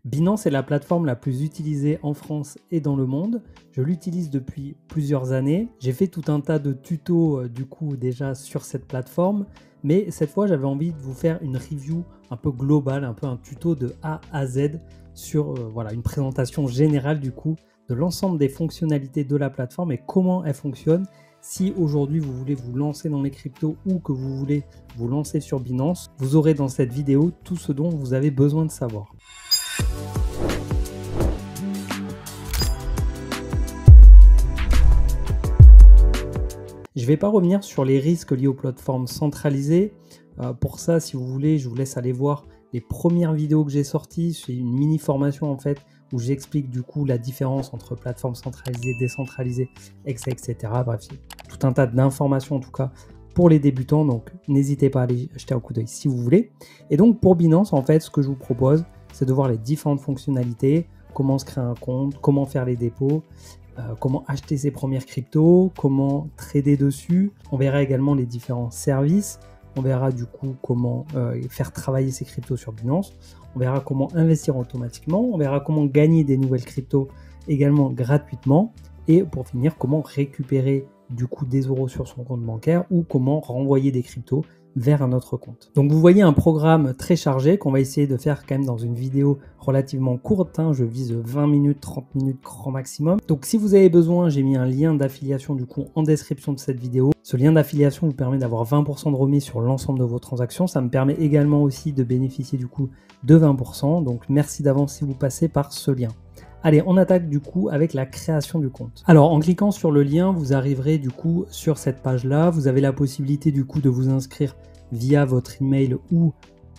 Binance est la plateforme la plus utilisée en France et dans le monde. Je l'utilise depuis plusieurs années. J'ai fait tout un tas de tutos du coup déjà sur cette plateforme, mais cette fois j'avais envie de vous faire une review un peu globale, un peu un tuto de A à Z sur voilà, une présentation générale du coup de l'ensemble des fonctionnalités de la plateforme et comment elle fonctionne. Si aujourd'hui vous voulez vous lancer dans les cryptos ou que vous voulez vous lancer sur Binance, vous aurez dans cette vidéo tout ce dont vous avez besoin de savoir. Je ne vais pas revenir sur les risques liés aux plateformes centralisées. Pour ça, si vous voulez, je vous laisse aller voir les premières vidéos que j'ai sorties. C'est une mini formation en fait où j'explique du coup la différence entre plateformes centralisées, décentralisées, etc. Bref, tout un tas d'informations en tout cas pour les débutants. Donc n'hésitez pas à aller jeter un coup d'œil si vous voulez. Et donc pour Binance, en fait, ce que je vous propose, c'est de voir les différentes fonctionnalités, comment se créer un compte, comment faire les dépôts, comment acheter ses premières cryptos, comment trader dessus. On verra également les différents services. On verra du coup comment faire travailler ces cryptos sur Binance. On verra comment investir automatiquement. On verra comment gagner des nouvelles cryptos également gratuitement. Et pour finir, comment récupérer du coup des euros sur son compte bancaire ou comment renvoyer des cryptos vers un autre compte. Donc vous voyez un programme très chargé qu'on va essayer de faire quand même dans une vidéo relativement courte, je vise 20 minutes, 30 minutes grand maximum. Donc si vous avez besoin, j'ai mis un lien d'affiliation du coup en description de cette vidéo. Ce lien d'affiliation vous permet d'avoir 20% de remise sur l'ensemble de vos transactions. Ça me permet également aussi de bénéficier du coup de 20%. Donc merci d'avance si vous passez par ce lien. Allez, on attaque du coup avec la création du compte. Alors en cliquant sur le lien, vous arriverez du coup sur cette page-là. Vous avez la possibilité du coup de vous inscrire via votre email ou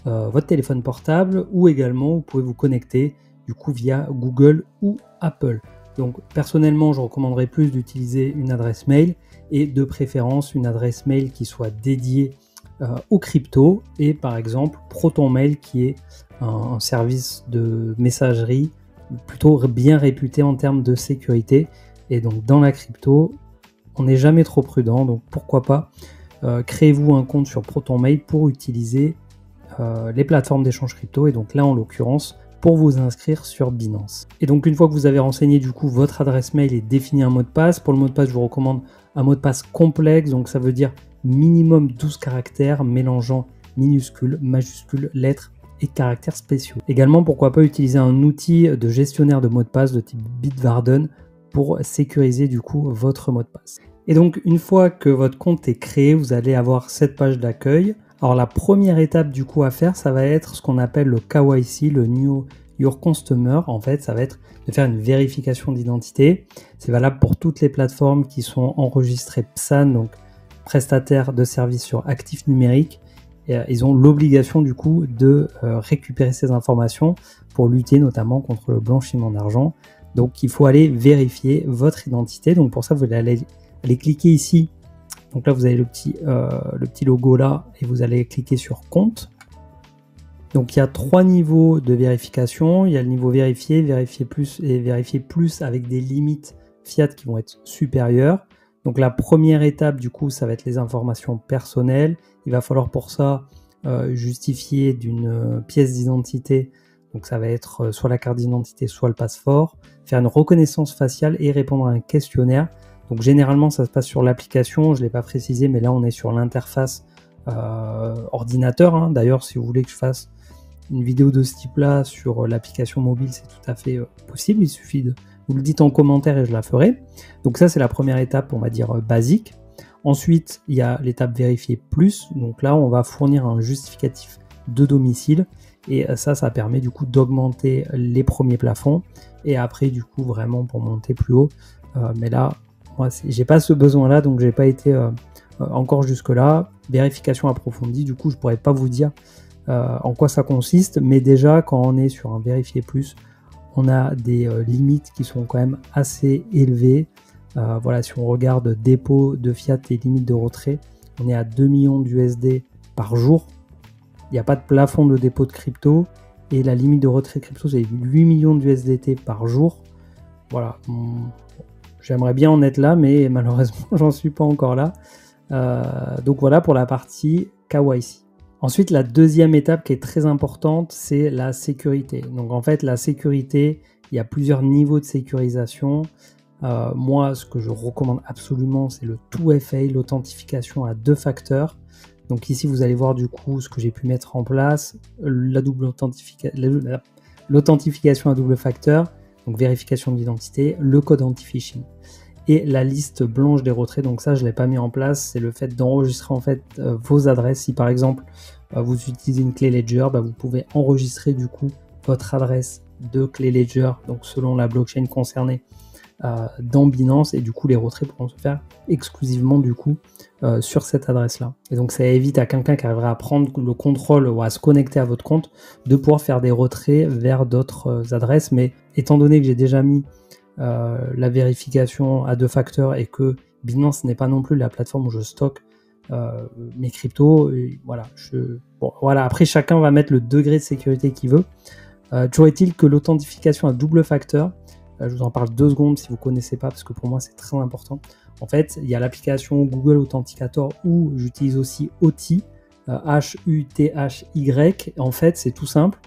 votre téléphone portable, ou également vous pouvez vous connecter du coup via Google ou Apple. Donc personnellement, je recommanderais plus d'utiliser une adresse mail et de préférence une adresse mail qui soit dédiée aux cryptos et par exemple ProtonMail qui est un service de messagerie plutôt bien réputé en termes de sécurité. Et donc dans la crypto, on n'est jamais trop prudent, donc pourquoi pas créez-vous un compte sur ProtonMail pour utiliser les plateformes d'échange crypto et donc là en l'occurrence pour vous inscrire sur Binance. Et donc une fois que vous avez renseigné du coup votre adresse mail et défini un mot de passe, pour le mot de passe je vous recommande un mot de passe complexe, donc ça veut dire minimum 12 caractères mélangeant minuscules, majuscules, lettres et caractères spéciaux. Également, pourquoi pas utiliser un outil de gestionnaire de mots de passe de type Bitwarden pour sécuriser du coup votre mot de passe. Et donc une fois que votre compte est créé, vous allez avoir cette page d'accueil. Alors la première étape du coup à faire, ça va être ce qu'on appelle le KYC, le Know Your Customer. En fait, ça va être de faire une vérification d'identité. C'est valable pour toutes les plateformes qui sont enregistrées PSAN, donc prestataires de services sur actifs numériques. Et, ils ont l'obligation du coup de récupérer ces informations pour lutter notamment contre le blanchiment d'argent. Donc il faut aller vérifier votre identité. Donc pour ça, vous allez cliquer ici. Donc là, vous avez le petit logo là et vous allez cliquer sur compte. Donc il y a 3 niveaux de vérification. Il y a le niveau vérifié, vérifier plus et vérifier plus avec des limites fiat qui vont être supérieures. Donc la première étape du coup, ça va être les informations personnelles. Il va falloir pour ça justifier d'une pièce d'identité. Donc ça va être soit la carte d'identité, soit le passeport. Faire une reconnaissance faciale et répondre à un questionnaire. Donc généralement ça se passe sur l'application, je ne l'ai pas précisé, mais là on est sur l'interface ordinateur. D'ailleurs si vous voulez que je fasse une vidéo de ce type là sur l'application mobile, c'est tout à fait possible, il suffit de vous le dites en commentaire et je la ferai. Donc ça c'est la première étape, on va dire basique. Ensuite il y a l'étape vérifier plus, donc là on va fournir un justificatif de domicile et ça permet du coup d'augmenter les premiers plafonds et après du coup vraiment pour monter plus haut, mais là moi, j'ai pas ce besoin-là, donc j'ai pas été encore jusque-là. Vérification approfondie, du coup, je pourrais pas vous dire en quoi ça consiste, mais déjà, quand on est sur un vérifier plus, on a des limites qui sont quand même assez élevées. Voilà, si on regarde dépôt de fiat et limite de retrait, on est à 2 millions d'USD par jour. Il n'y a pas de plafond de dépôt de crypto et la limite de retrait crypto, c'est 8 millions d'USDT par jour. Voilà. J'aimerais bien en être là, mais malheureusement, j'en suis pas encore là. Donc voilà pour la partie KYC. Ensuite, la deuxième étape qui est très importante, c'est la sécurité. Donc en fait, la sécurité, il y a plusieurs niveaux de sécurisation. Moi, ce que je recommande absolument, c'est le 2FA, l'authentification à 2 facteurs. Donc ici, vous allez voir du coup ce que j'ai pu mettre en place, l'authentification à double facteur, donc vérification de l'identité, le code anti-phishing et la liste blanche des retraits. Donc ça, je ne l'ai pas mis en place, c'est le fait d'enregistrer en fait vos adresses. Si par exemple, vous utilisez une clé Ledger, vous pouvez enregistrer du coup votre adresse de clé Ledger, donc selon la blockchain concernée, dans Binance, et du coup les retraits pourront se faire exclusivement du coup sur cette adresse là, et donc ça évite à quelqu'un qui arrivera à prendre le contrôle ou à se connecter à votre compte de pouvoir faire des retraits vers d'autres adresses. Mais étant donné que j'ai déjà mis la vérification à 2 facteurs et que Binance n'est pas non plus la plateforme où je stocke mes cryptos, voilà, après chacun va mettre le degré de sécurité qu'il veut. Toujours est-il que l'authentification à double facteur, je vous en parle 2 secondes si vous ne connaissez pas, parce que pour moi c'est très important. En fait, il y a l'application Google Authenticator où j'utilise aussi Authi, H-U-T-H-Y. En fait, c'est tout simple.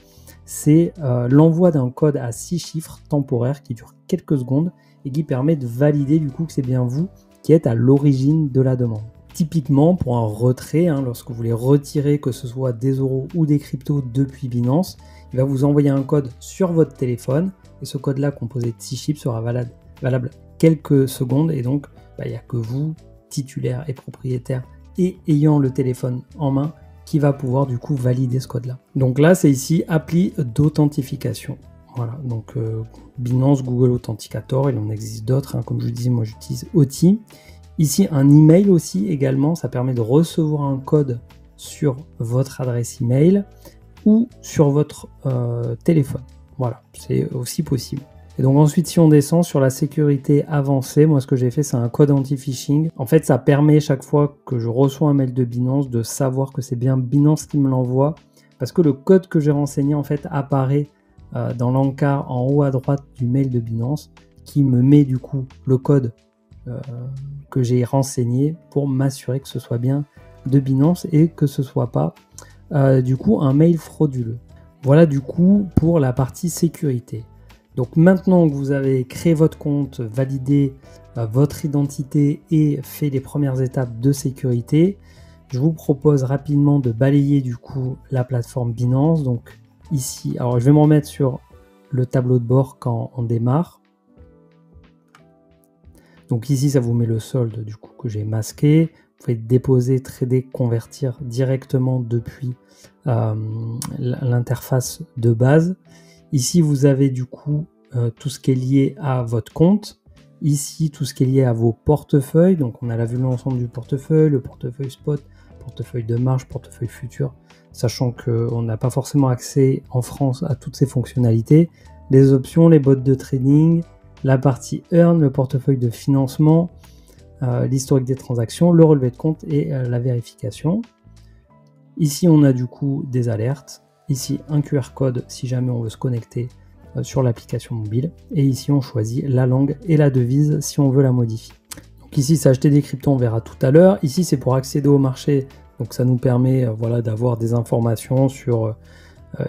C'est l'envoi d'un code à 6 chiffres temporaire qui dure quelques secondes et qui permet de valider du coup que c'est bien vous qui êtes à l'origine de la demande. Typiquement, pour un retrait, lorsque vous voulez retirer que ce soit des euros ou des cryptos depuis Binance, il va vous envoyer un code sur votre téléphone, et ce code-là composé de 6 chiffres sera valable quelques secondes, et donc il n'y a que vous, titulaire et propriétaire et ayant le téléphone en main, qui va pouvoir du coup valider ce code-là. Donc là, c'est ici appli d'authentification. Voilà, donc Binance, Google Authenticator, il en existe d'autres, comme je vous disais, moi j'utilise Authi. Ici, un email aussi également, ça permet de recevoir un code sur votre adresse email ou sur votre téléphone. Voilà, c'est aussi possible. Et donc ensuite, si on descend sur la sécurité avancée, moi ce que j'ai fait, c'est un code anti-phishing. En fait, ça permet chaque fois que je reçois un mail de Binance de savoir que c'est bien Binance qui me l'envoie, parce que le code que j'ai renseigné en fait apparaît dans l'encart en haut à droite du mail de Binance, qui me met du coup le code que j'ai renseigné pour m'assurer que ce soit bien de Binance et que ce soit pas du coup un mail frauduleux. Voilà du coup pour la partie sécurité. Donc maintenant que vous avez créé votre compte, validé votre identité et fait les premières étapes de sécurité, je vous propose rapidement de balayer du coup la plateforme Binance. Donc ici, alors je vais me remettre sur le tableau de bord quand on démarre. Donc ici, ça vous met le solde du coup que j'ai masqué. Vous pouvez déposer, trader, convertir directement depuis l'interface de base. Ici, vous avez du coup tout ce qui est lié à votre compte. Ici, tout ce qui est lié à vos portefeuilles. Donc, on a la vue de l'ensemble du portefeuille, le portefeuille spot, portefeuille de marge, portefeuille futur, sachant qu'on n'a pas forcément accès en France à toutes ces fonctionnalités. Les options, les bots de trading, la partie earn, le portefeuille de financement, l'historique des transactions, le relevé de compte et la vérification. Ici, on a du coup des alertes. Ici, un QR code si jamais on veut se connecter sur l'application mobile. Et ici, on choisit la langue et la devise si on veut la modifier. Donc ici, c'est acheter des cryptos, on verra tout à l'heure. Ici, c'est pour accéder au marché. Donc ça nous permet voilà, d'avoir des informations sur...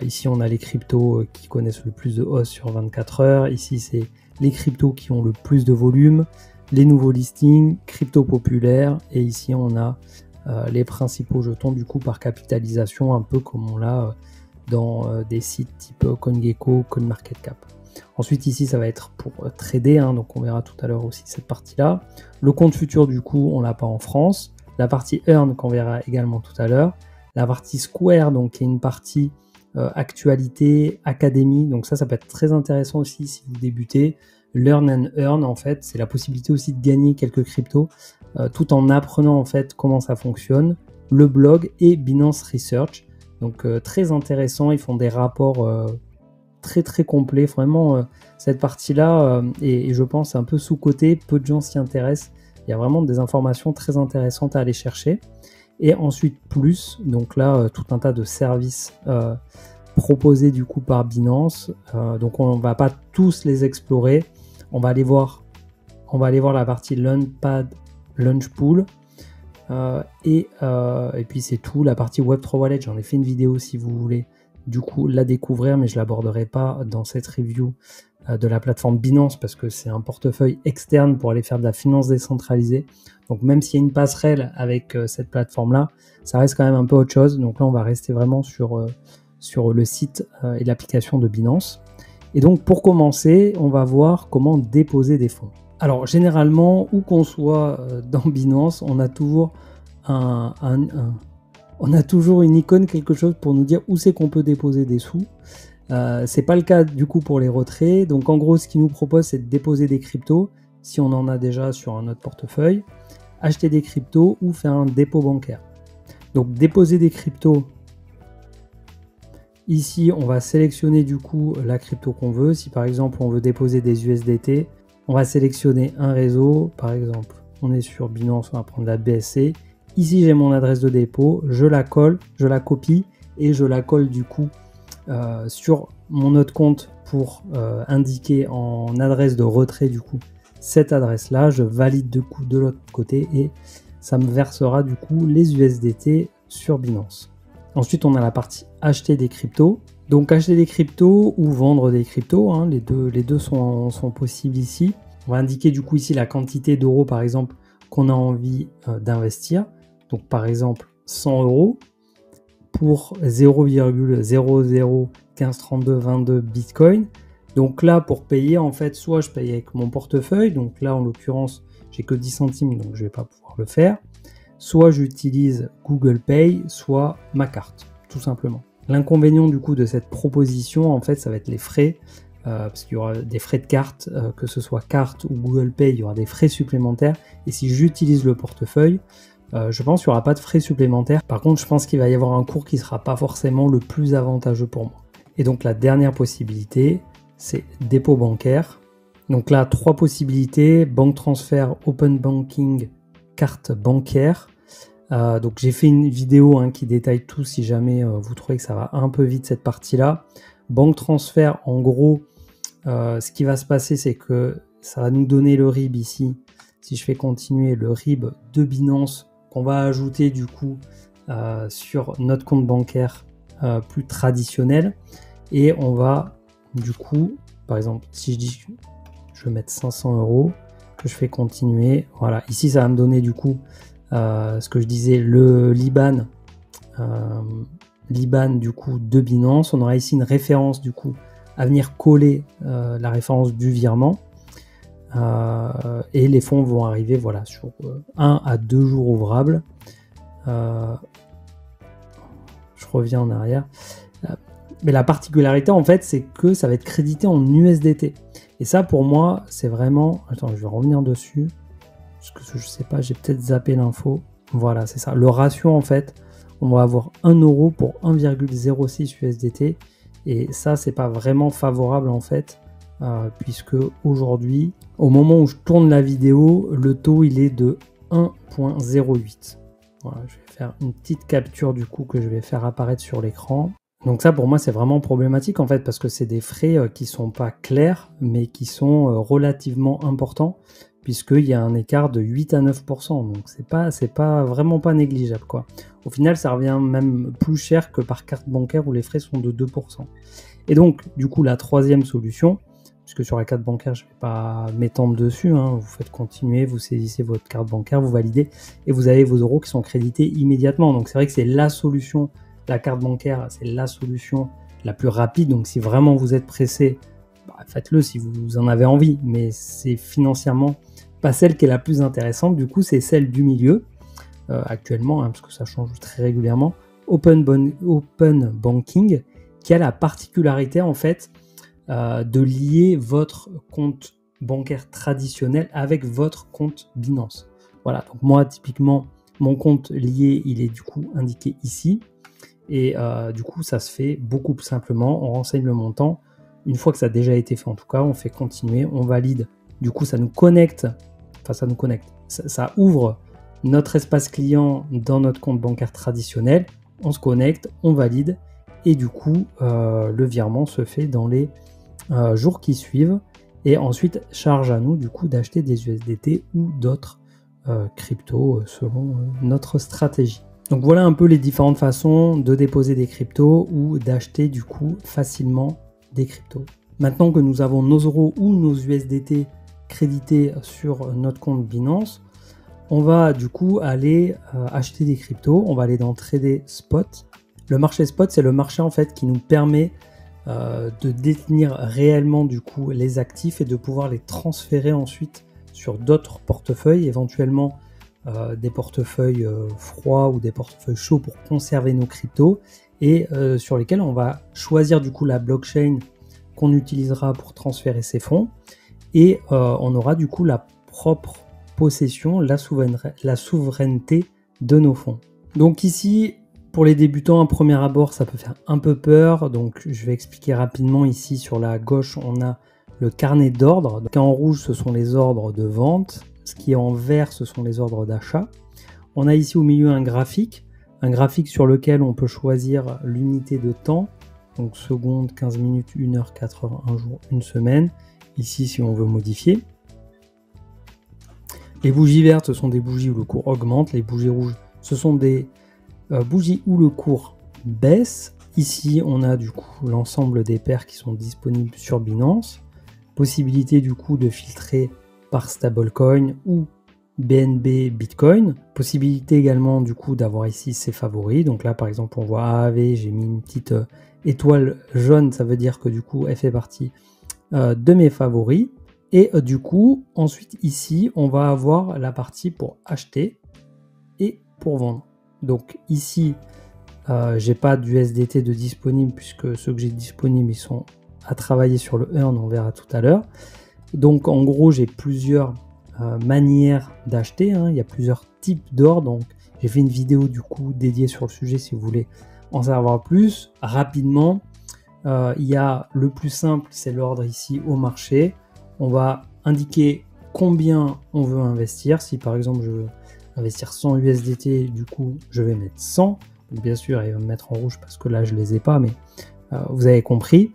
ici, on a les cryptos qui connaissent le plus de hausse sur 24 heures. Ici, c'est les cryptos qui ont le plus de volume, les nouveaux listings, crypto populaires. Et ici, on a les principaux jetons du coup par capitalisation, un peu comme on l'a dans des sites type CoinGecko, CoinMarketCap. Ensuite ici ça va être pour trader, donc on verra tout à l'heure aussi cette partie là. Le compte futur du coup on l'a pas en France. La partie earn qu'on verra également tout à l'heure. La partie square, donc qui est une partie actualité, académie, donc ça peut être très intéressant aussi si vous débutez. Learn and earn, en fait c'est la possibilité aussi de gagner quelques cryptos tout en apprenant en fait comment ça fonctionne. Le blog et Binance Research, donc très intéressant, ils font des rapports très très complets, vraiment cette partie là et je pense un peu sous-côté, peu de gens s'y intéressent, il y a vraiment des informations très intéressantes à aller chercher. Et ensuite plus, donc là tout un tas de services proposés du coup par Binance, donc on va pas tous les explorer, on va aller voir la partie Launchpad, Launchpool, Et puis c'est tout. La partie Web3 Wallet, j'en ai fait une vidéo si vous voulez du coup la découvrir, mais je l'aborderai pas dans cette review de la plateforme Binance parce que c'est un portefeuille externe pour aller faire de la finance décentralisée. Donc même s'il y a une passerelle avec cette plateforme-là, ça reste quand même un peu autre chose. Donc là, on va rester vraiment sur le site et l'application de Binance. Et donc pour commencer, on va voir comment déposer des fonds. Alors généralement, où qu'on soit dans Binance, on a toujours on a toujours une icône, quelque chose pour nous dire où c'est qu'on peut déposer des sous. C'est pas le cas du coup pour les retraits. Donc en gros, ce qu'ils nous propose, c'est de déposer des cryptos si on en a déjà sur un autre portefeuille, acheter des cryptos ou faire un dépôt bancaire. Donc déposer des cryptos. Ici, on va sélectionner du coup la crypto qu'on veut. Si par exemple on veut déposer des USDT, on va sélectionner un réseau. Par exemple, on est sur Binance, on va prendre la BSC. Ici, j'ai mon adresse de dépôt, je la colle, je la copie et je la colle du coup sur mon autre compte pour indiquer en adresse de retrait du coup cette adresse-là. Je valide du coup de l'autre côté et ça me versera du coup les USDT sur Binance. Ensuite, on a la partie acheter des cryptos. Donc acheter des cryptos ou vendre des cryptos, hein, les deux sont possibles ici. On va indiquer du coup ici la quantité d'euros par exemple qu'on a envie d'investir. Donc par exemple 100 euros pour 0,00153222 Bitcoin. Donc là pour payer en fait, soit je paye avec mon portefeuille, donc là en l'occurrence j'ai que 10 centimes donc je vais pas pouvoir le faire. Soit j'utilise Google Pay, soit ma carte, tout simplement. L'inconvénient du coup de cette proposition, en fait, ça va être les frais, parce qu'il y aura des frais de carte, que ce soit carte ou Google Pay, il y aura des frais supplémentaires. Et si j'utilise le portefeuille, je pense qu'il n'y aura pas de frais supplémentaires. Par contre, je pense qu'il va y avoir un cours qui ne sera pas forcément le plus avantageux pour moi. Et donc la dernière possibilité, c'est dépôt bancaire. Donc là, 3 possibilités, banque transfert, open banking, carte bancaire. Donc j'ai fait une vidéo qui détaille tout si jamais vous trouvez que ça va un peu vite cette partie-là. Banque transfert, en gros, ce qui va se passer, c'est que ça va nous donner le RIB ici. Si je fais continuer, le RIB de Binance qu'on va ajouter du coup sur notre compte bancaire plus traditionnel. Et on va du coup, par exemple, si je dis je vais mettre 500 euros, que je fais continuer, voilà, ici ça va me donner du coup ce que je disais, le l'IBAN du coup de Binance. On aura ici une référence du coup à venir coller la référence du virement et les fonds vont arriver voilà sur 1 à 2 jours ouvrables. Je reviens en arrière. Mais la particularité en fait, c'est que ça va être crédité en USDT. Et ça pour moi, c'est vraiment... Attends, je vais revenir dessus. Parce que je sais pas, j'ai peut-être zappé l'info. Voilà, c'est ça. Le ratio en fait, on va avoir 1 euro pour 1,06 USDT. Et ça, c'est pas vraiment favorable en fait. Puisque aujourd'hui, au moment où je tourne la vidéo, le taux il est de 1,08. Voilà, je vais faire une petite capture du coup que je vais faire apparaître sur l'écran. Donc ça pour moi c'est vraiment problématique en fait parce que c'est des frais qui sont pas clairs mais qui sont relativement importants puisqu'il y a un écart de 8 à 9%, donc c'est pas vraiment pas négligeable quoi. Au final ça revient même plus cher que par carte bancaire où les frais sont de 2%. Et donc du coup la troisième solution, puisque sur la carte bancaire je ne vais pas m'étendre dessus, vous faites continuer, vous saisissez votre carte bancaire, vous validez et vous avez vos euros qui sont crédités immédiatement. Donc c'est vrai que c'est la solution. La carte bancaire, c'est la solution la plus rapide. Donc, si vraiment vous êtes pressé, faites-le si vous en avez envie. Mais c'est financièrement pas celle qui est la plus intéressante. Du coup, c'est celle du milieu actuellement, parce que ça change très régulièrement. Open Banking, qui a la particularité en fait de lier votre compte bancaire traditionnel avec votre compte Binance. Voilà. Donc moi, typiquement, mon compte lié, il est du coup indiqué ici. Et du coup, ça se fait beaucoup plus simplement. On renseigne le montant. Une fois que ça a déjà été fait, en tout cas, on fait continuer, on valide. Du coup, ça nous connecte. Enfin, ça nous connecte. Ça ouvre notre espace client dans notre compte bancaire traditionnel. On se connecte, on valide. Et du coup, le virement se fait dans les jours qui suivent. Et ensuite, charge à nous, du coup, d'acheter des USDT ou d'autres crypto selon notre stratégie. Donc voilà un peu les différentes façons de déposer des cryptos ou d'acheter du coup facilement des cryptos. Maintenant que nous avons nos euros ou nos USDT crédités sur notre compte Binance, on va du coup aller acheter des cryptos, on va aller dans Trader Spot. Le marché spot, c'est le marché en fait qui nous permet de détenir réellement du coup les actifs et de pouvoir les transférer ensuite sur d'autres portefeuilles, éventuellement des portefeuilles froids ou des portefeuilles chauds pour conserver nos cryptos et sur lesquels on va choisir du coup la blockchain qu'on utilisera pour transférer ces fonds et on aura du coup la propre possession, la souveraineté de nos fonds. Donc ici, pour les débutants, à premier abord, ça peut faire un peu peur. Donc je vais expliquer rapidement. Ici sur la gauche, on a le carnet d'ordre. Donc en rouge, ce sont les ordres de vente. Ce qui est en vert, ce sont les ordres d'achat. On a ici au milieu un graphique sur lequel on peut choisir l'unité de temps. Donc secondes, 15 minutes, 1 heure, 4 heures, 1 jour, 1 semaine. Ici, si on veut modifier. Les bougies vertes, ce sont des bougies où le cours augmente. Les bougies rouges, ce sont des bougies où le cours baisse. Ici, on a du coup l'ensemble des paires qui sont disponibles sur Binance. Possibilité du coup de filtrer par stablecoin ou BNB Bitcoin. Possibilité également du coup d'avoir ici ses favoris. Donc là, par exemple, on voit AAV, j'ai mis une petite étoile jaune. Ça veut dire que du coup, elle fait partie de mes favoris. Et du coup, ensuite ici, on va avoir la partie pour acheter et pour vendre. Donc ici, j'ai pas d'USDT de disponible puisque ceux que j'ai disponibles, ils sont à travailler sur le earn, on verra tout à l'heure. Donc en gros, j'ai plusieurs manières d'acheter, hein. Il y a plusieurs types d'ordres. Donc j'ai fait une vidéo du coup dédiée sur le sujet si vous voulez en savoir plus. Rapidement, il y a le plus simple, c'est l'ordre ici au marché. On va indiquer combien on veut investir. Si par exemple je veux investir 100 USDT, du coup je vais mettre 100. Donc, bien sûr, il va me mettre en rouge parce que là je les ai pas, mais vous avez compris.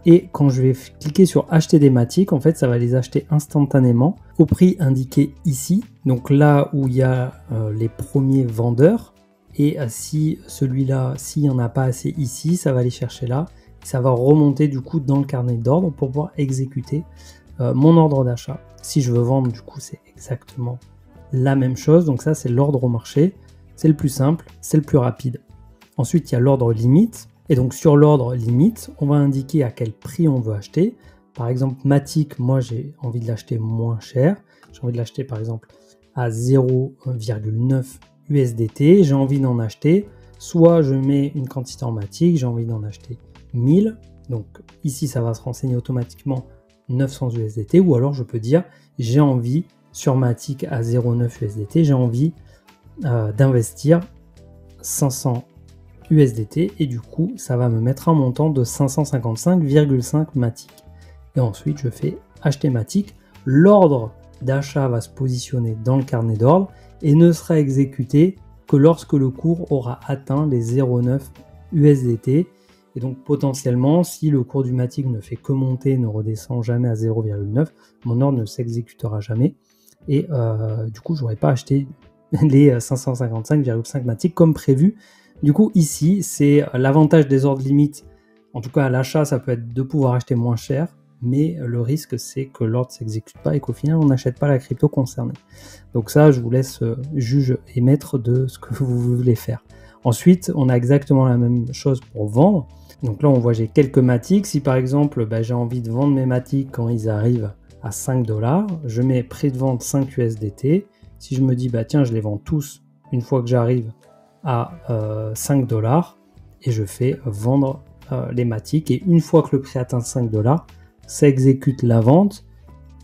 Et quand je vais cliquer sur acheter des matiques, en fait ça va les acheter instantanément au prix indiqué ici. Donc là où il y a les premiers vendeurs. Et si celui-là, s'il n'y en a pas assez ici, ça va aller chercher là. Ça va remonter du coup dans le carnet d'ordre pour pouvoir exécuter mon ordre d'achat. Si je veux vendre, du coup, c'est exactement la même chose. Donc ça, c'est l'ordre au marché. C'est le plus simple, c'est le plus rapide. Ensuite, il y a l'ordre limite. Et donc sur l'ordre limite, on va indiquer à quel prix on veut acheter. Par exemple, Matic, moi, j'ai envie de l'acheter moins cher. J'ai envie de l'acheter, par exemple, à 0,9 USDT. J'ai envie d'en acheter. Soit je mets une quantité en Matic, j'ai envie d'en acheter 1000. Donc ici, ça va se renseigner automatiquement 900 USDT, ou alors je peux dire j'ai envie sur Matic à 0,9 USDT, j'ai envie d'investir 500 USDT et du coup ça va me mettre un montant de 555,5 Matic. Et ensuite je fais acheter Matic. L'ordre d'achat va se positionner dans le carnet d'ordre et ne sera exécuté que lorsque le cours aura atteint les 0,9 USDT. Et donc potentiellement, si le cours du Matic ne fait que monter, ne redescend jamais à 0,9, mon ordre ne s'exécutera jamais. Et du coup, je n'aurais pas acheté les 555,5 Matic comme prévu. Du coup, ici, c'est l'avantage des ordres limites. En tout cas, à l'achat, ça peut être de pouvoir acheter moins cher. Mais le risque, c'est que l'ordre ne s'exécute pas et qu'au final, on n'achète pas la crypto concernée. Donc ça, je vous laisse juge et maître de ce que vous voulez faire. Ensuite, on a exactement la même chose pour vendre. Donc là, on voit j'ai quelques Matic. Si par exemple, j'ai envie de vendre mes Matic quand ils arrivent à 5 $, je mets prix de vente 5 USDT. Si je me dis, tiens, je les vends tous une fois que j'arrive à 5 $, et je fais vendre les Matic. Et une fois que le prix atteint 5 $, ça exécute la vente.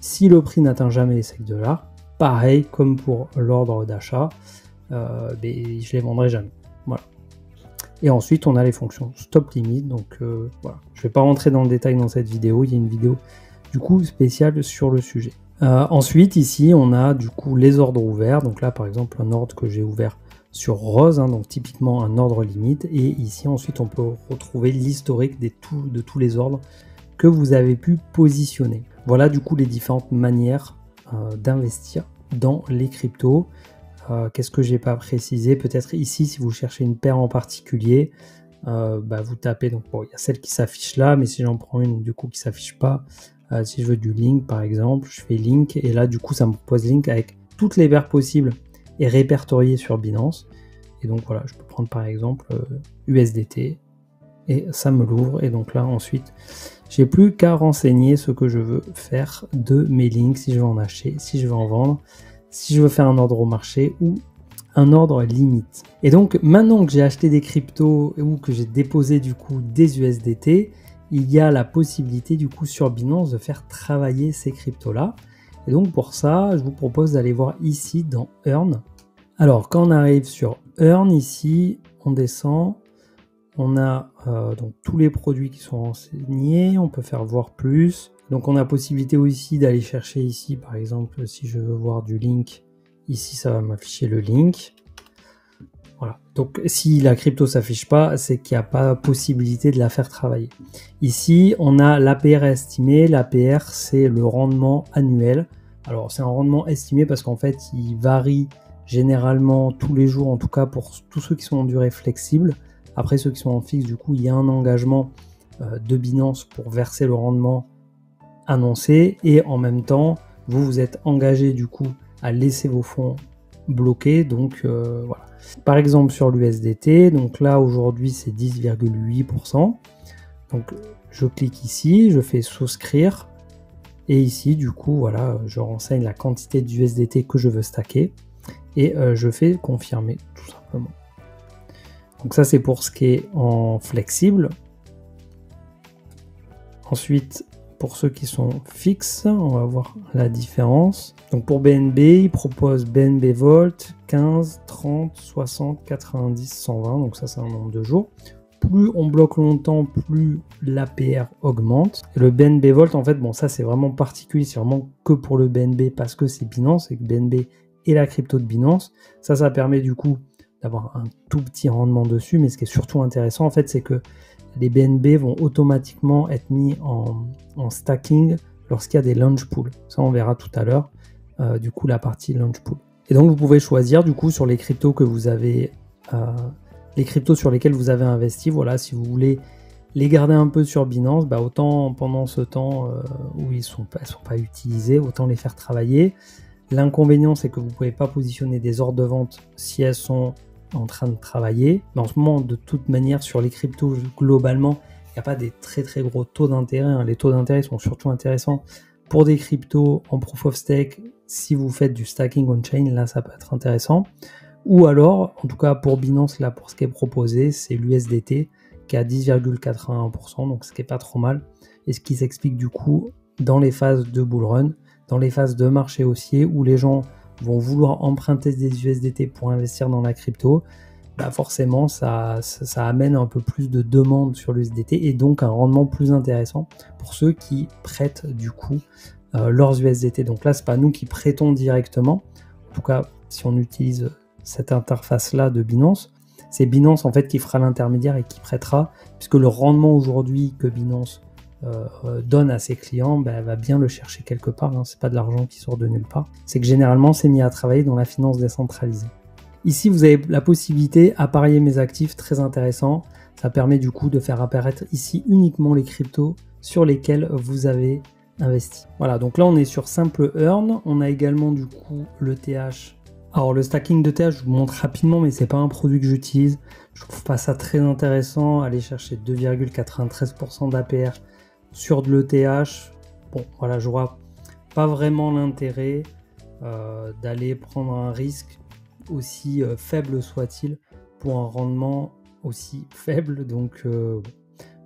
Si le prix n'atteint jamais les 5 $, pareil comme pour l'ordre d'achat, je les vendrai jamais. Voilà. Et ensuite, on a les fonctions stop limit. Donc voilà, je ne vais pas rentrer dans le détail dans cette vidéo. Il y a une vidéo du coup spéciale sur le sujet. Ensuite, ici, on a du coup les ordres ouverts. Donc là, par exemple, un ordre que j'ai ouvert sur Rose, donc typiquement un ordre limite. Et ici, ensuite, on peut retrouver l'historique de tous les ordres que vous avez pu positionner. Voilà du coup les différentes manières d'investir dans les cryptos. Qu'est-ce que j'ai pas précisé? Peut-être ici, si vous cherchez une paire en particulier, vous tapez, donc bon, il y a celle qui s'affiche là, mais si j'en prends une du coup qui s'affiche pas, si je veux du link par exemple, je fais link et là du coup ça me propose link avec toutes les paires possibles et répertoriées sur Binance. Et donc voilà, je peux prendre par exemple USDT et ça me l'ouvre. Et donc là ensuite, j'ai plus qu'à renseigner ce que je veux faire de mes links, si je veux en acheter, si je veux en vendre, si je veux faire un ordre au marché ou un ordre limite. Et donc maintenant que j'ai acheté des cryptos ou que j'ai déposé du coup des USDT, il y a la possibilité du coup sur Binance de faire travailler ces cryptos là. Et donc pour ça, je vous propose d'aller voir ici dans Earn. Alors quand on arrive sur Earn ici, on descend, on a donc tous les produits qui sont renseignés, on peut faire voir plus. Donc on a possibilité aussi d'aller chercher ici, par exemple, si je veux voir du link, ici ça va m'afficher le link. Voilà. Donc si la crypto s'affiche pas, c'est qu'il n'y a pas possibilité de la faire travailler. Ici, on a l'APR estimé. L'APR, c'est le rendement annuel. Alors c'est un rendement estimé parce qu'en fait, il varie généralement tous les jours, en tout cas pour tous ceux qui sont en durée flexible. Après ceux qui sont en fixe, du coup, il y a un engagement de Binance pour verser le rendement annoncé et en même temps, vous êtes engagé du coup à laisser vos fonds bloqués. Donc voilà. Par exemple sur l'USDT, donc là aujourd'hui c'est 10,8%. Donc je clique ici, je fais souscrire et ici du coup voilà, je renseigne la quantité d'USDT que je veux stacker et je fais confirmer tout simplement. Donc ça c'est pour ce qui est en flexible. Ensuite, pour ceux qui sont fixes, on va voir la différence. Donc pour BNB, il propose BNB Volt 15, 30, 60, 90, 120. Donc ça c'est un nombre de jours. Plus on bloque longtemps, plus l'APR augmente. Et le BNB Volt, en fait, bon ça c'est vraiment particulier, c'est vraiment que pour le BNB parce que c'est Binance et que BNB est la crypto de Binance. Ça permet du coup d'avoir un tout petit rendement dessus, mais ce qui est surtout intéressant en fait, c'est que les BNB vont automatiquement être mis en stacking lorsqu'il y a des launch pools. Ça, on verra tout à l'heure, du coup, la partie launch pool. Et donc, vous pouvez choisir, du coup, sur les cryptos que vous avez, les cryptos sur lesquels vous avez investi. Voilà, si vous voulez les garder un peu sur Binance, autant pendant ce temps où ils ne sont pas utilisés, autant les faire travailler. L'inconvénient, c'est que vous ne pouvez pas positionner des ordres de vente si elles sont en train de travailler. Mais en ce moment, de toute manière, sur les cryptos, globalement, il n'y a pas des très très gros taux d'intérêt. Les taux d'intérêt sont surtout intéressants pour des cryptos en proof of stake. Si vous faites du stacking on-chain, là, ça peut être intéressant. Ou alors, en tout cas pour Binance, là, pour ce qui est proposé, c'est l'USDT qui est à 10,81%, donc ce qui n'est pas trop mal. Et ce qui s'explique du coup dans les phases de bull run, dans les phases de marché haussier où les gens vont vouloir emprunter des USDT pour investir dans la crypto, forcément ça amène un peu plus de demande sur l'USDT et donc un rendement plus intéressant pour ceux qui prêtent du coup leurs USDT. Donc là, c'est pas nous qui prêtons directement, en tout cas si on utilise cette interface là de Binance, c'est Binance en fait qui fera l'intermédiaire et qui prêtera, puisque le rendement aujourd'hui que Binance donne à ses clients, elle va bien le chercher quelque part, c'est pas de l'argent qui sort de nulle part, c'est que généralement c'est mis à travailler dans la finance décentralisée. Ici vous avez la possibilité à parier mes actifs, très intéressant, ça permet du coup de faire apparaître ici uniquement les cryptos sur lesquels vous avez investi. Voilà, donc là on est sur simple earn, on a également du coup le TH. Alors le stacking de TH, je vous montre rapidement, mais c'est pas un produit que j'utilise, je trouve pas ça très intéressant, aller chercher 2,93% d'APR sur de l'ETH, bon voilà, je vois pas vraiment l'intérêt d'aller prendre un risque aussi faible soit-il pour un rendement aussi faible. Donc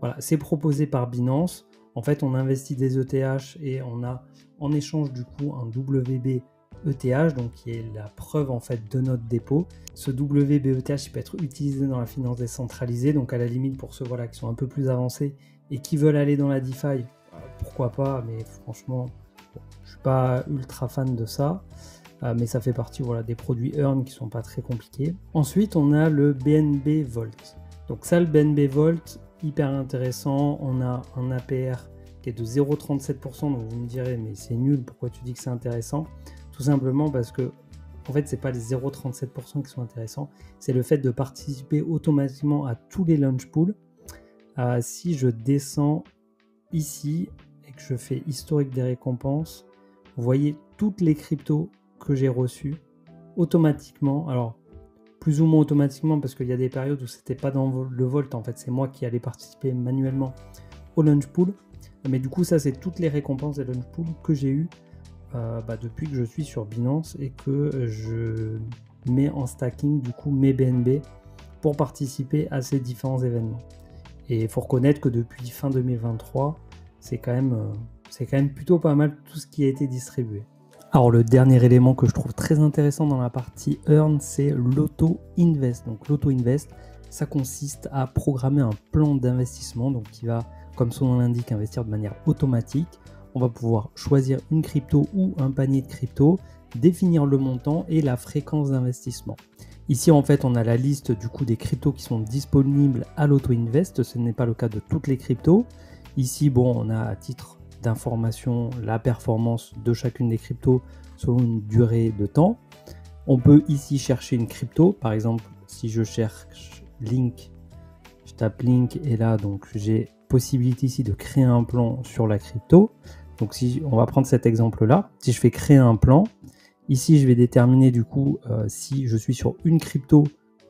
voilà, c'est proposé par Binance. En fait, on investit des ETH et on a en échange du coup un WB ETH, donc qui est la preuve en fait de notre dépôt. Ce WBETH il peut être utilisé dans la finance décentralisée, donc à la limite pour ceux voilà, qui sont un peu plus avancés et qui veulent aller dans la DeFi, pourquoi pas, mais franchement, je suis pas ultra fan de ça. Mais ça fait partie voilà, des produits Earn qui sont pas très compliqués. Ensuite, on a le BNB Volt. Donc ça, le BNB Volt, hyper intéressant. On a un APR qui est de 0,37%, donc vous me direz, mais c'est nul, pourquoi tu dis que c'est intéressant? Tout simplement parce que en fait, c'est pas les 0,37% qui sont intéressants, c'est le fait de participer automatiquement à tous les launch pools. Si je descends ici et que je fais historique des récompenses, vous voyez toutes les cryptos que j'ai reçues automatiquement. Alors, plus ou moins automatiquement parce qu'il y a des périodes où c'était pas dans le Vault, en fait, c'est moi qui allais participer manuellement au launch pool. Mais du coup, ça, c'est toutes les récompenses des launch pools que j'ai eues depuis que je suis sur Binance et que je mets en stacking du coup mes BNB pour participer à ces différents événements. Et il faut reconnaître que depuis fin 2023, c'est quand même plutôt pas mal tout ce qui a été distribué. Alors le dernier élément que je trouve très intéressant dans la partie Earn, c'est l'Auto Invest. Donc l'Auto Invest, ça consiste à programmer un plan d'investissement, donc qui va, comme son nom l'indique, investir de manière automatique. On va pouvoir choisir une crypto ou un panier de crypto, définir le montant et la fréquence d'investissement. Ici, en fait, on a la liste du coup des cryptos qui sont disponibles à l'Auto Invest. Ce n'est pas le cas de toutes les cryptos. Ici, bon, on a à titre d'information la performance de chacune des cryptos selon une durée de temps. On peut ici chercher une crypto. Par exemple, si je cherche Link, je tape Link et là, donc j'ai possibilité ici de créer un plan sur la crypto. Donc si on va prendre cet exemple-là, si je fais créer un plan, ici je vais déterminer du coup si je suis sur une crypto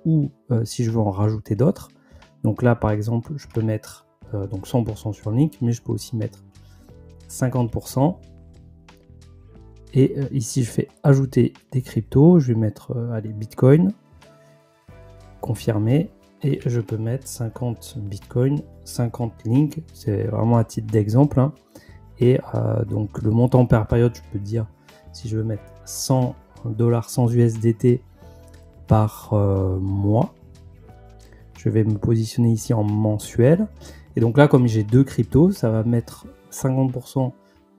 ou si je veux en rajouter d'autres. Donc là par exemple, je peux mettre donc 100% sur Link, mais je peux aussi mettre 50%. Et ici je fais ajouter des cryptos, je vais mettre allez, Bitcoin, confirmer. Et je peux mettre 50 Bitcoin, 50 Link, c'est vraiment à titre d'exemple. Hein. Et donc le montant par période, je peux dire si je veux mettre $100, 100 USDT par mois. Je vais me positionner ici en mensuel. Et donc là, comme j'ai deux cryptos, ça va mettre 50%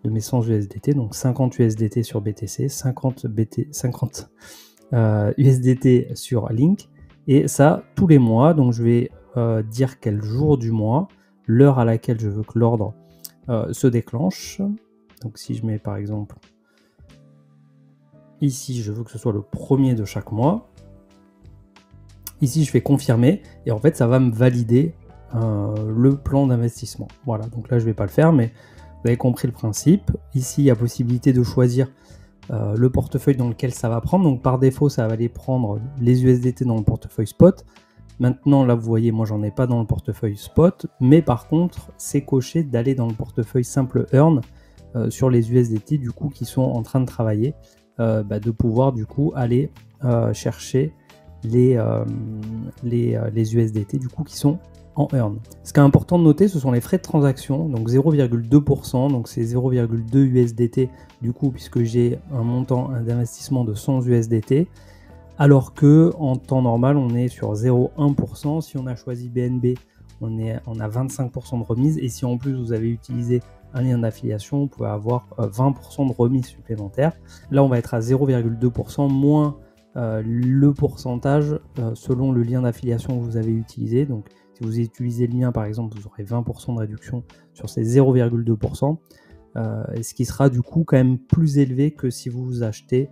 de mes 100 USDT, donc 50 USDT sur BTC, 50 USDT sur Link. Et ça, tous les mois, donc je vais dire quel jour du mois, l'heure à laquelle je veux que l'ordre se déclenche. Donc si je mets par exemple, ici je veux que ce soit le premier de chaque mois. Ici je fais confirmer et en fait ça va me valider le plan d'investissement. Voilà, donc là je ne vais pas le faire, mais vous avez compris le principe. Ici il y a possibilité de choisir le portefeuille dans lequel ça va prendre. Donc par défaut, ça va aller prendre les USDT dans le portefeuille spot. Maintenant, là, vous voyez, moi, j'en ai pas dans le portefeuille spot. Mais par contre, c'est coché d'aller dans le portefeuille simple Earn sur les USDT, du coup, qui sont en train de travailler. De pouvoir, du coup, aller chercher les USDT, du coup, qui sont en Earn. Ce qui est important de noter, ce sont les frais de transaction, donc 0,2%, donc c'est 0,2 USDT du coup, puisque j'ai un montant d'investissement de 100 USDT, alors que en temps normal, on est sur 0,1%. Si on a choisi BNB, on a 25% de remise, et si en plus vous avez utilisé un lien d'affiliation, vous pouvez avoir 20% de remise supplémentaire. Là, on va être à 0,2% moins le pourcentage selon le lien d'affiliation que vous avez utilisé. Donc, si vous utilisez le mien, par exemple, vous aurez 20% de réduction sur ces 0,2%, ce qui sera du coup quand même plus élevé que si vous achetez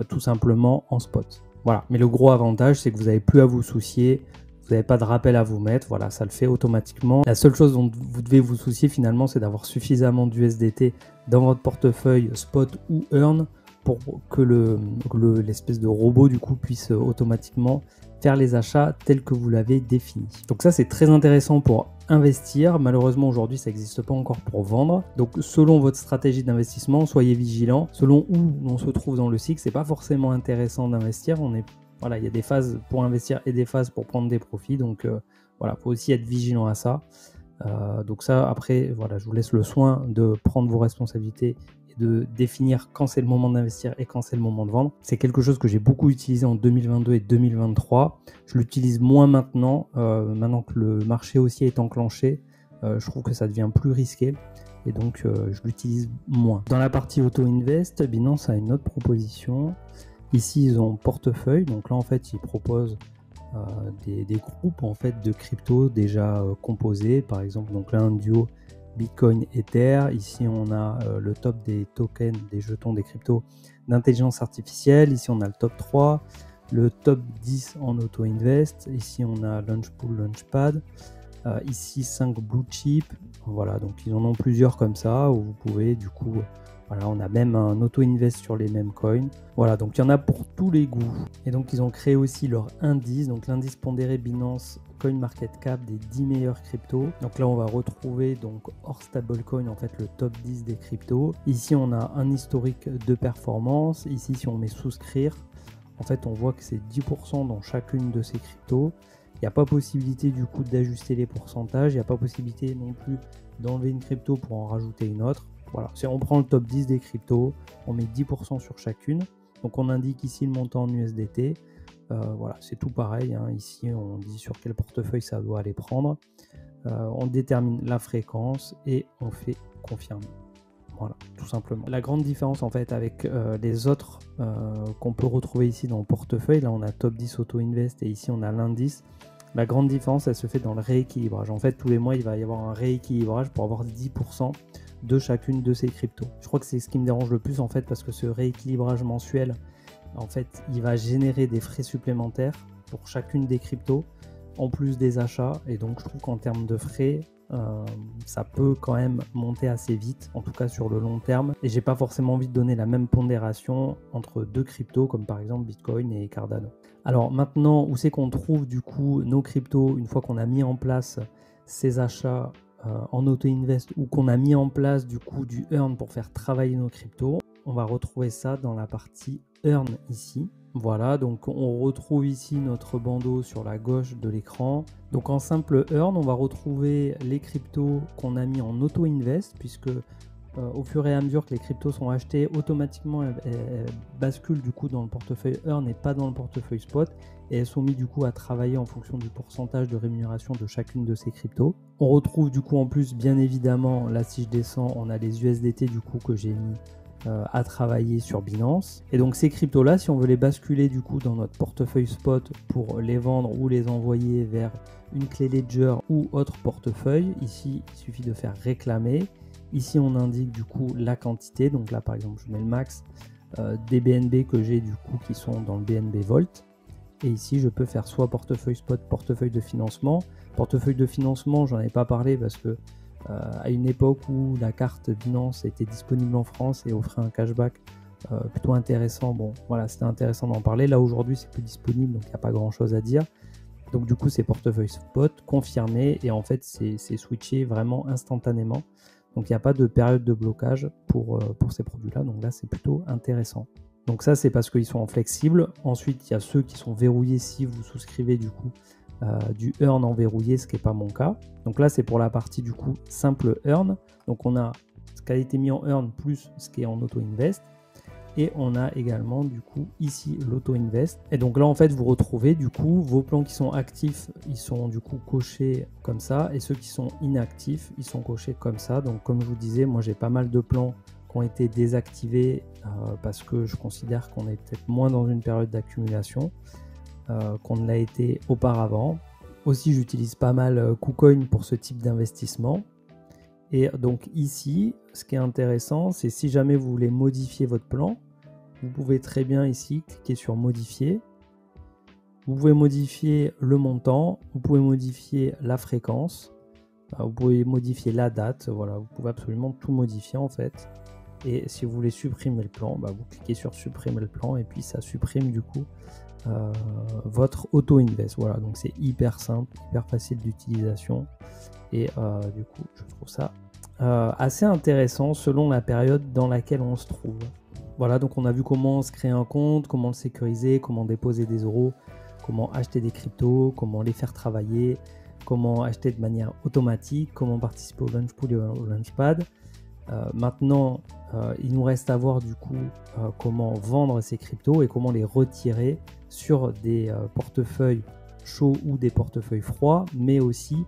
tout simplement en spot. Voilà, mais le gros avantage, c'est que vous n'avez plus à vous soucier, vous n'avez pas de rappel à vous mettre, voilà, ça le fait automatiquement. La seule chose dont vous devez vous soucier finalement, c'est d'avoir suffisamment d'USDT dans votre portefeuille spot ou Earn pour que l'espèce de robot du coup puisse automatiquement faire les achats tels que vous l'avez défini. Donc ça, c'est très intéressant pour investir. Malheureusement, aujourd'hui, ça n'existe pas encore pour vendre. Donc selon votre stratégie d'investissement, soyez vigilant. Selon où on se trouve dans le cycle, c'est pas forcément intéressant d'investir. Voilà, il y a des phases pour investir et des phases pour prendre des profits. Donc voilà, faut aussi être vigilant à ça. Donc ça, après, voilà, je vous laisse le soin de prendre vos responsabilités et de définir quand c'est le moment d'investir et quand c'est le moment de vendre. C'est quelque chose que j'ai beaucoup utilisé en 2022 et 2023. Je l'utilise moins maintenant. Maintenant que le marché haussier est enclenché, je trouve que ça devient plus risqué et donc je l'utilise moins. Dans la partie auto-invest, Binance a une autre proposition. Ici, ils ont portefeuille. Donc là, en fait, ils proposent des groupes en fait de crypto déjà composés. Par exemple, donc là, un duo Bitcoin, Ether. Ici, on a le top des tokens, des jetons, des cryptos d'intelligence artificielle. Ici, on a le top 3, le top 10 en auto-invest. Ici, on a Launchpool, Launchpad. Ici, 5 blue chip. Voilà, donc ils en ont plusieurs comme ça où vous pouvez du coup... Voilà, on a même un auto-invest sur les mêmes coins. Voilà, donc il y en a pour tous les goûts. Et donc ils ont créé aussi leur indice, donc l'indice pondéré Binance CoinMarketCap des 10 meilleurs cryptos. Donc là on va retrouver donc hors stablecoin en fait le top 10 des cryptos. Ici on a un historique de performance. Ici si on met souscrire, en fait on voit que c'est 10% dans chacune de ces cryptos. Il n'y a pas possibilité du coup d'ajuster les pourcentages. Il n'y a pas possibilité non plus d'enlever une crypto pour en rajouter une autre. Voilà, si on prend le top 10 des cryptos, on met 10% sur chacune. Donc on indique ici le montant en USDT. Voilà, c'est tout pareil. Hein. Ici, on dit sur quel portefeuille ça doit aller prendre. On détermine la fréquence et on fait confirmer. Voilà, tout simplement. La grande différence en fait avec les autres qu'on peut retrouver ici dans le portefeuille, là on a top 10 auto-invest et ici on a l'indice. La grande différence, elle se fait dans le rééquilibrage. En fait, tous les mois, il va y avoir un rééquilibrage pour avoir 10% de chacune de ces cryptos. Je crois que c'est ce qui me dérange le plus en fait parce que ce rééquilibrage mensuel, en fait, il va générer des frais supplémentaires pour chacune des cryptos en plus des achats. Et donc, je trouve qu'en termes de frais, ça peut quand même monter assez vite, en tout cas sur le long terme. Et j'ai pas forcément envie de donner la même pondération entre deux cryptos comme par exemple Bitcoin et Cardano. Alors maintenant, où c'est qu'on trouve du coup nos cryptos une fois qu'on a mis en place ces achats en auto-invest ou qu'on a mis en place du coup du earn pour faire travailler nos cryptos? On va retrouver ça dans la partie earn ici. Voilà, donc on retrouve ici notre bandeau sur la gauche de l'écran. Donc en simple earn, on va retrouver les cryptos qu'on a mis en auto-invest puisque au fur et à mesure que les cryptos sont achetés, automatiquement elles basculent du coup dans le portefeuille earn et pas dans le portefeuille spot, et elles sont mises du coup à travailler en fonction du pourcentage de rémunération de chacune de ces cryptos. On retrouve du coup en plus bien évidemment, là si je descends, on a les USDT du coup que j'ai mis à travailler sur Binance. Et donc ces cryptos là, si on veut les basculer du coup dans notre portefeuille spot pour les vendre ou les envoyer vers une clé Ledger ou autre portefeuille, ici il suffit de faire réclamer. Ici, on indique du coup la quantité. Donc là, par exemple, je mets le max des BNB que j'ai du coup qui sont dans le BNB Vault. Et ici, je peux faire soit portefeuille spot, portefeuille de financement. Portefeuille de financement, j'en ai pas parlé parce que à une époque où la carte Binance était disponible en France et offrait un cashback plutôt intéressant. Bon, voilà, c'était intéressant d'en parler. Là, aujourd'hui, c'est plus disponible, donc il n'y a pas grand-chose à dire. Donc du coup, c'est portefeuille spot confirmé et en fait, c'est switché vraiment instantanément. Donc il n'y a pas de période de blocage pour ces produits-là. Donc là, c'est plutôt intéressant. Donc ça, c'est parce qu'ils sont en flexible. Ensuite, il y a ceux qui sont verrouillés si vous souscrivez du coup du earn en verrouillé, ce qui n'est pas mon cas. Donc là, c'est pour la partie du coup simple earn. Donc on a ce qui a été mis en earn plus ce qui est en auto-invest. Et on a également du coup ici l'auto-invest. Et donc là en fait vous retrouvez du coup vos plans qui sont actifs, ils sont du coup cochés comme ça, et ceux qui sont inactifs, ils sont cochés comme ça. Donc comme je vous disais, moi j'ai pas mal de plans qui ont été désactivés parce que je considère qu'on est peut-être moins dans une période d'accumulation qu'on ne l'a été auparavant. Aussi j'utilise pas mal KuCoin pour ce type d'investissement. Et donc ici, ce qui est intéressant, c'est si jamais vous voulez modifier votre plan, vous pouvez très bien ici cliquer sur modifier. Vous pouvez modifier le montant, vous pouvez modifier la fréquence, vous pouvez modifier la date, voilà, vous pouvez absolument tout modifier en fait. Et si vous voulez supprimer le plan, vous cliquez sur supprimer le plan et puis ça supprime du coup votre auto-invest. Voilà, donc c'est hyper simple, hyper facile d'utilisation. Et du coup, je trouve ça assez intéressant selon la période dans laquelle on se trouve. Voilà, donc on a vu comment se créer un compte, comment le sécuriser, comment déposer des euros, comment acheter des cryptos, comment les faire travailler, comment acheter de manière automatique, comment participer au Launchpool et au Launchpad. Maintenant, il nous reste à voir du coup comment vendre ces cryptos et comment les retirer sur des portefeuilles chauds ou des portefeuilles froids, mais aussi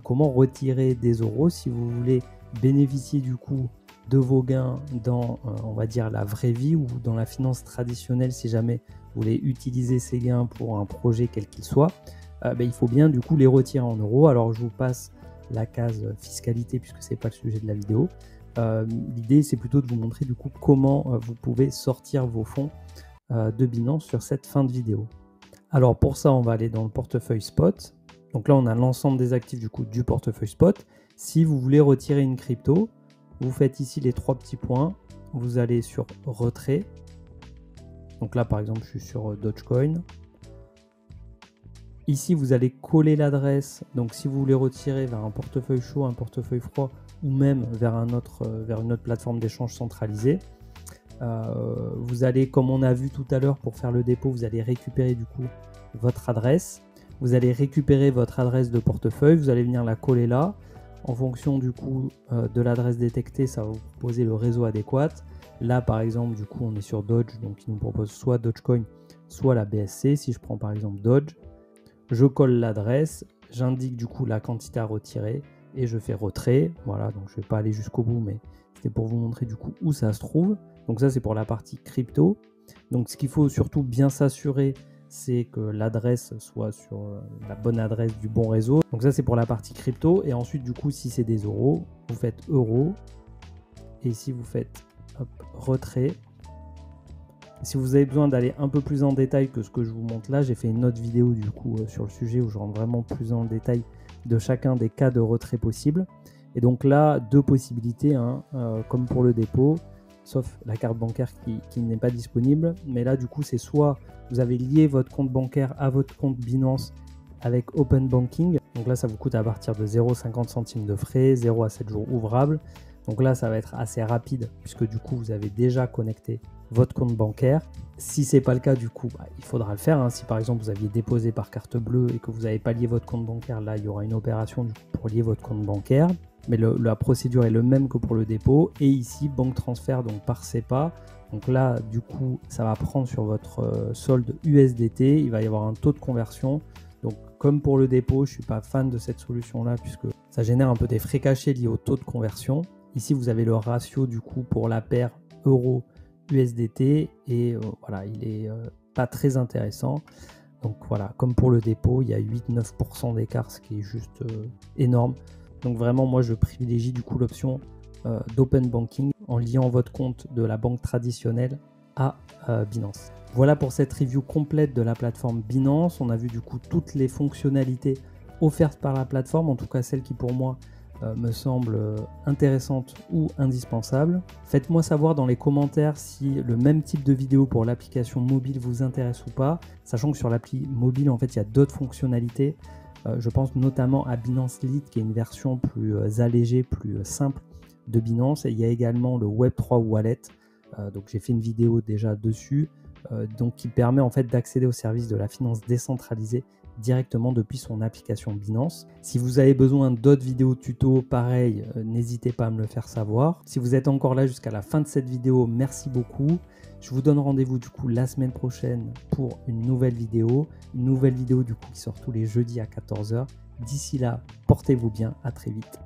comment retirer des euros si vous voulez bénéficier du coup de vos gains dans on va dire la vraie vie ou dans la finance traditionnelle. Si jamais vous voulez utiliser ces gains pour un projet quel qu'il soit, il faut bien du coup les retirer en euros. Alors je vous passe la case fiscalité puisque c'est pas le sujet de la vidéo. L'idée c'est plutôt de vous montrer du coup comment vous pouvez sortir vos fonds de Binance sur cette fin de vidéo. Alors pour ça on va aller dans le portefeuille spot. Donc là on a l'ensemble des actifs du coup du portefeuille spot. Si vous voulez retirer une crypto, vous faites ici les 3 petits points, vous allez sur retrait. Donc là par exemple je suis sur Dogecoin. Ici vous allez coller l'adresse, donc si vous voulez retirer vers un portefeuille chaud, un portefeuille froid ou même vers une autre plateforme d'échange centralisée. Vous allez, comme on a vu tout à l'heure pour faire le dépôt, vous allez récupérer du coup votre adresse. Vous allez récupérer votre adresse de portefeuille, vous allez venir la coller là. En fonction du coup de l'adresse détectée, ça va vous proposer le réseau adéquat. Là par exemple du coup on est sur Doge, donc il nous propose soit Dogecoin, soit la BSC. Si je prends par exemple Doge, je colle l'adresse, j'indique du coup la quantité à retirer et je fais retrait. Voilà, donc je ne vais pas aller jusqu'au bout, mais c'était pour vous montrer du coup où ça se trouve. Donc ça c'est pour la partie crypto. Donc ce qu'il faut surtout bien s'assurer, c'est que l'adresse soit sur la bonne adresse du bon réseau. Donc ça c'est pour la partie crypto. Et ensuite du coup si c'est des euros, vous faites euros. Et si vous faites hop, retrait. Si vous avez besoin d'aller un peu plus en détail que ce que je vous montre là, j'ai fait une autre vidéo du coup sur le sujet où je rentre vraiment plus en détail de chacun des cas de retrait possibles. Et donc là, deux possibilités, hein, comme pour le dépôt, sauf la carte bancaire qui n'est pas disponible. Mais là, du coup, c'est soit vous avez lié votre compte bancaire à votre compte Binance avec Open Banking. Donc là, ça vous coûte à partir de 0,50 centimes de frais, 0 à 7 jours ouvrables. Donc là, ça va être assez rapide puisque du coup, vous avez déjà connecté votre compte bancaire. Si ce n'est pas le cas, du coup, il faudra le faire. Hein. Si par exemple, vous aviez déposé par carte bleue et que vous n'avez pas lié votre compte bancaire, là, il y aura une opération du coup, pour lier votre compte bancaire. Mais la procédure est le même que pour le dépôt. Et ici, banque transfert donc par SEPA. Donc là, du coup, ça va prendre sur votre solde USDT. Il va y avoir un taux de conversion. Donc, comme pour le dépôt, je ne suis pas fan de cette solution-là puisque ça génère un peu des frais cachés liés au taux de conversion. Ici, vous avez le ratio du coup pour la paire euro USDT et voilà, il est pas très intéressant. Donc voilà, comme pour le dépôt, il y a 8-9% d'écart, ce qui est juste énorme. Donc vraiment, moi, je privilégie du coup l'option d'Open Banking en liant votre compte de la banque traditionnelle à Binance. Voilà pour cette review complète de la plateforme Binance. On a vu du coup toutes les fonctionnalités offertes par la plateforme, en tout cas celles qui pour moi me semble intéressante ou indispensable. Faites-moi savoir dans les commentaires si le même type de vidéo pour l'application mobile vous intéresse ou pas, sachant que sur l'appli mobile, en fait, il y a d'autres fonctionnalités. Je pense notamment à Binance Lite, qui est une version plus allégée, plus simple de Binance. Et il y a également le Web3 Wallet. Donc j'ai fait une vidéo déjà dessus, donc qui permet en fait d'accéder au service de la finance décentralisée directement depuis son application Binance. Si vous avez besoin d'autres vidéos tuto pareil, n'hésitez pas à me le faire savoir. Si vous êtes encore là jusqu'à la fin de cette vidéo, merci beaucoup. Je vous donne rendez-vous du coup la semaine prochaine pour une nouvelle vidéo. Une nouvelle vidéo du coup qui sort tous les jeudis à 14 h. D'ici là, portez-vous bien, à très vite.